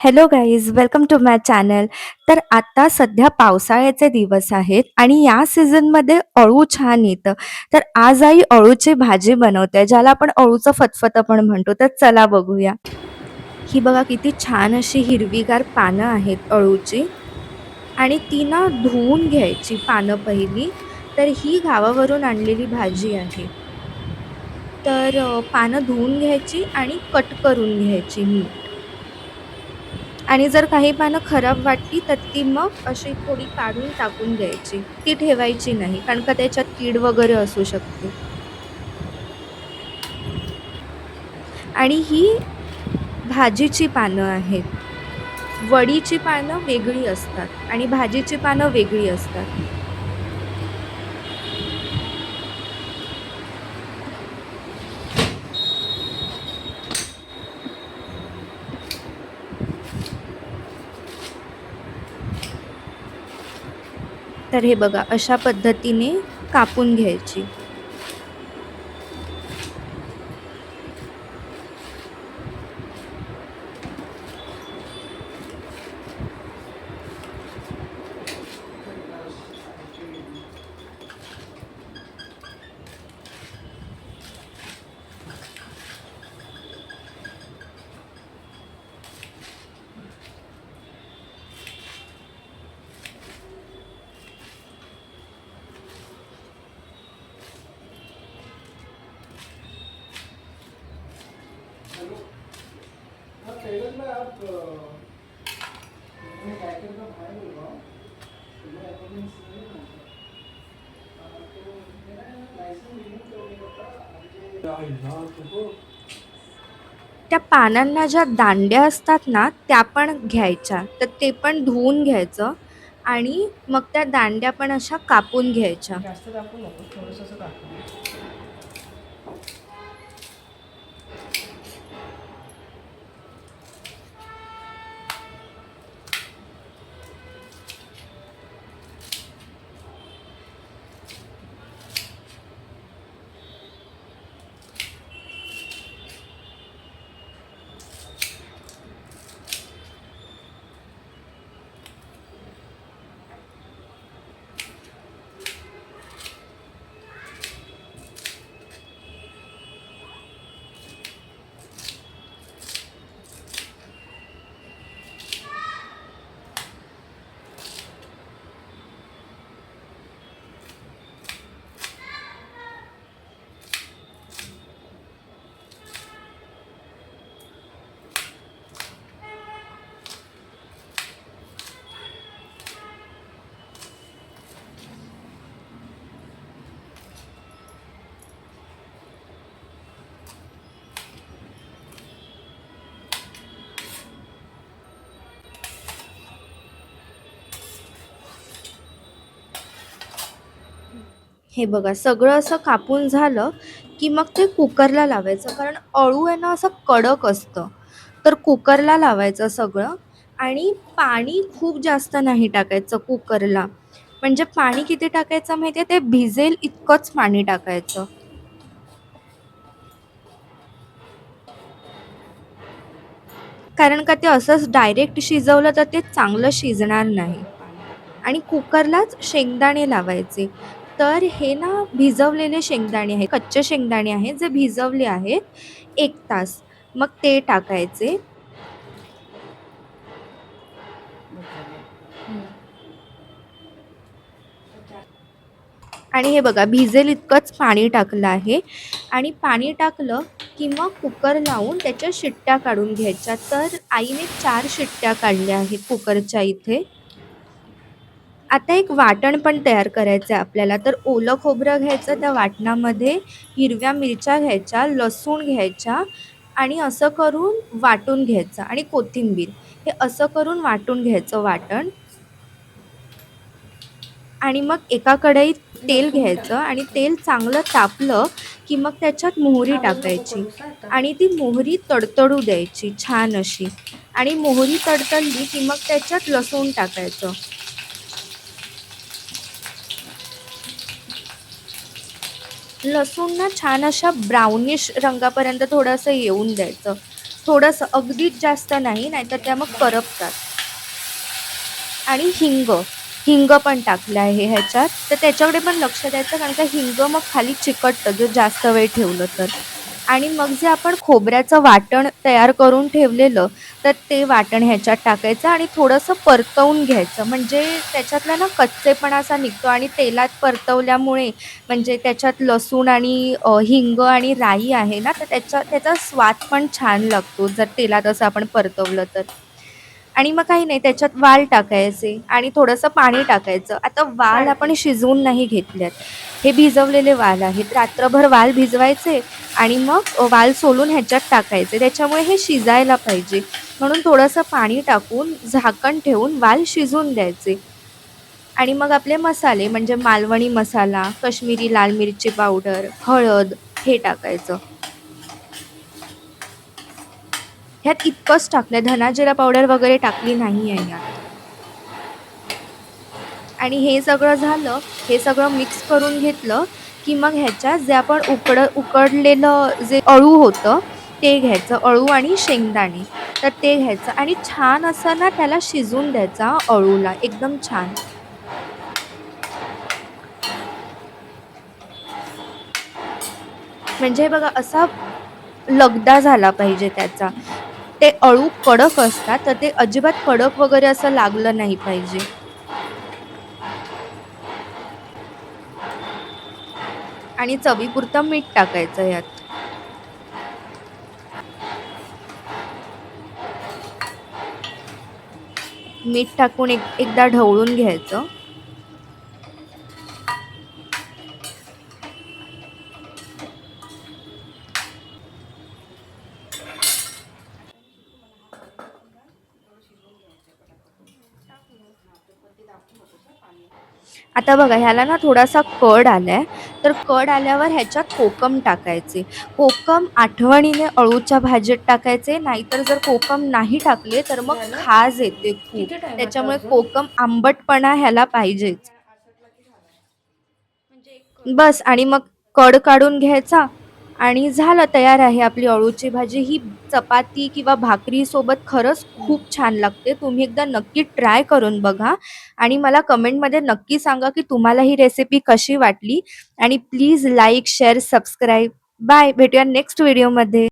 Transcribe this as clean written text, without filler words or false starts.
Hello guys, welcome to my channel. तर आता सध्या पावसाळ्याचे दिवस आहेत आणि या सीझनमध्ये अळू छान येतं. तर आज आई अळूची भाजी बनवते, ज्याला आपण अळूचं फतफतं पण म्हणतो. तर चला बघूया. ही बघा किती छान अशी हिरवीगार पानं आहेत अळूची आणि ती ना धुवून घ्यायची पानं पहिली. तर ही गावावरून आणलेली भाजी आहे. तर पानं धुवून घ्यायची आणि कट करून घ्यायची नीट. आणि जर काही पानं खराब वाटली तर ती मग अशी थोडी काढून टाकून द्यायची. ती ठेवायची नाही, कारण का त्याच्यात कीड वगैरे असू शकते. आणि ही भाजीची पानं आहेत. वडीची पानं वेगळी असतात आणि भाजीची पानं वेगळी असतात. तर हे बघा अशा पद्धतीने कापून घ्यायची. त्या पानांना ज्या दांड्या असतात ना, त्या पण घ्यायच्या. तर ते पण धुवून घ्यायचं आणि मग त्या दांड्या पण अशा कापून घ्यायच्या. हे बघा सगळं असं कापून झालं की मग ते कुकरला लावायचं, कारण अळू आहे ना असं कडक असतं. तर कुकरला लावायचं सगळं आणि पाणी खूप जास्त नाही टाकायचं कुकरला. म्हणजे पाणी किती टाकायचं माहिती आहे, ते भिजेल इतकंच पाणी टाकायचं. कारण का ते असंच डायरेक्ट शिजवलं तर ते चांगलं शिजणार नाही. आणि कुकरलाच शेंगदाणे लावायचे. तर हे ना भिजवलेले शेंगदाणे आहेत, कच्चे शेंगदाणे आहेत जे भिजवले आहेत 1 तास. मग ते टाकायचे. आणि हे बघा भिजेल इतकंच पाणी टाकलं आहे आणि पाणी टाकलं की मग कुकर लावून त्याच्या शिट्ट्या काढून घ्यायच्या. तर आईने 4 शिट्ट्या काढल्या आहेत कुकरच्या इथे. आता एक वाटण पण तयार करायचं आहे आपल्याला. तर ओलं खोबरं घ्यायचं, त्या वाटणामध्ये हिरव्या मिरच्या घ्यायच्या, लसूण घ्यायच्या आणि असं करून वाटून घ्यायचं आणि कोथिंबीर. हे असं करून वाटून घ्यायचं वाटण. आणि मग एका कढईत तेल घ्यायचं आणि तेल चांगलं तापलं की मग त्याच्यात मोहरी टाकायची आणि ती मोहरी तडतडू द्यायची छान अशी. आणि मोहरी तडतडली की मग त्याच्यात लसूण टाकायचं. लसूण ना छान अशा ब्राउनिश रंगापर्यंत थोडंसं येऊन द्यायचं. थोडंसं, अगदीच जास्त नाही, नाहीतर त्या मग करपतात. आणि हिंग, हिंग पण टाकलं आहे ह्याच्यात. तर त्याच्याकडे पण लक्ष द्यायचं कारण का हिंग मग खाली चिकटतं जर जास्त वेळ ठेवलं तर. आणि मग जे आपण खोबऱ्याचं वाटण तयार करून ठेवलेलं, तर ते वाटण ह्याच्यात टाकायचं आणि थोडंसं परतवून घ्यायचं. म्हणजे त्याच्यातला ना कच्चेपणा असा निघतो आणि तेलात परतवल्यामुळे म्हणजे त्याच्यात लसूण आणि हिंग आणि राई आहे ना, तर त्याचा स्वाद पण छान लागतो जर तेलात असं आपण परतवलं तर. आणि मग काही नाही त्याच्यात वाल टाकायचे आणि थोडंसं पाणी टाकायचं. आता वाल आपण शिजवून नाही घेतल्यात. हे भिजवलेले वाल आहेत. रात्रभर वाल भिजवायचे आणि मग वाल सोलून ह्याच्यात टाकायचे. त्याच्यामुळे हे शिजायला पाहिजे. म्हणून थोडंसं पाणी टाकून झाकण ठेवून वाल शिजवून द्यायचे. आणि मग आपले मसाले म्हणजे मालवणी मसाला, काश्मीरी लाल मिरची पावडर, हळद हे टाकायचं. ह्यात इतकंच टाकलंय. धना जिरा पावडर वगैरे टाकली नाहीये यात. आणि हे सगळं झालं, हे सगळं मिक्स करून घेतलं, की मग ह्याच्यात जे आपण उकडलेलं जे अळू होतं, ते घ्यायचं. अळू आणि शेंगदाणे. तर ते घ्यायचं आणि छान असं ना त्याला शिजवून द्यायचं हां, अळूला एकदम छान. म्हणजे बघा असा लगदा झाला पाहिजे त्याचा. ते अळू कडक असतात, तर ते अजिबात कडक वगैरे असं लागलं नाही पाहिजे. आणि चवीपुरतं मीठ टाकायचं यात. मीठ टाकून एकदा ढवळून घ्यायचं. आता बघा ह्याला ना थोडासा कड आलाय, तर कड आल्यावर ह्याच्यात कोकम टाकायचे. कोकम आठवणीने अळूच्या भाजीत टाकायचे, नाहीतर जर कोकम नाही टाकले तर मग खाज येते खूप. त्याच्यामुळे कोकम आंबटपणा ह्याला पाहिजेच. बस आणि मग कड काढून घ्यायचा आणि झालं तयार आहे आपली अळूची भाजी. ही चपाती किंवा भाकरीसोबत खरंच खूप छान लागते. तुम्ही एकदा नक्की ट्राय करून बघा आणि मला कमेंटमध्ये नक्की सांगा की तुम्हाला ही रेसिपी कशी वाटली आणि please like, share, subscribe. Bye. भेटूया नेक्स्ट व्हिडिओमध्ये.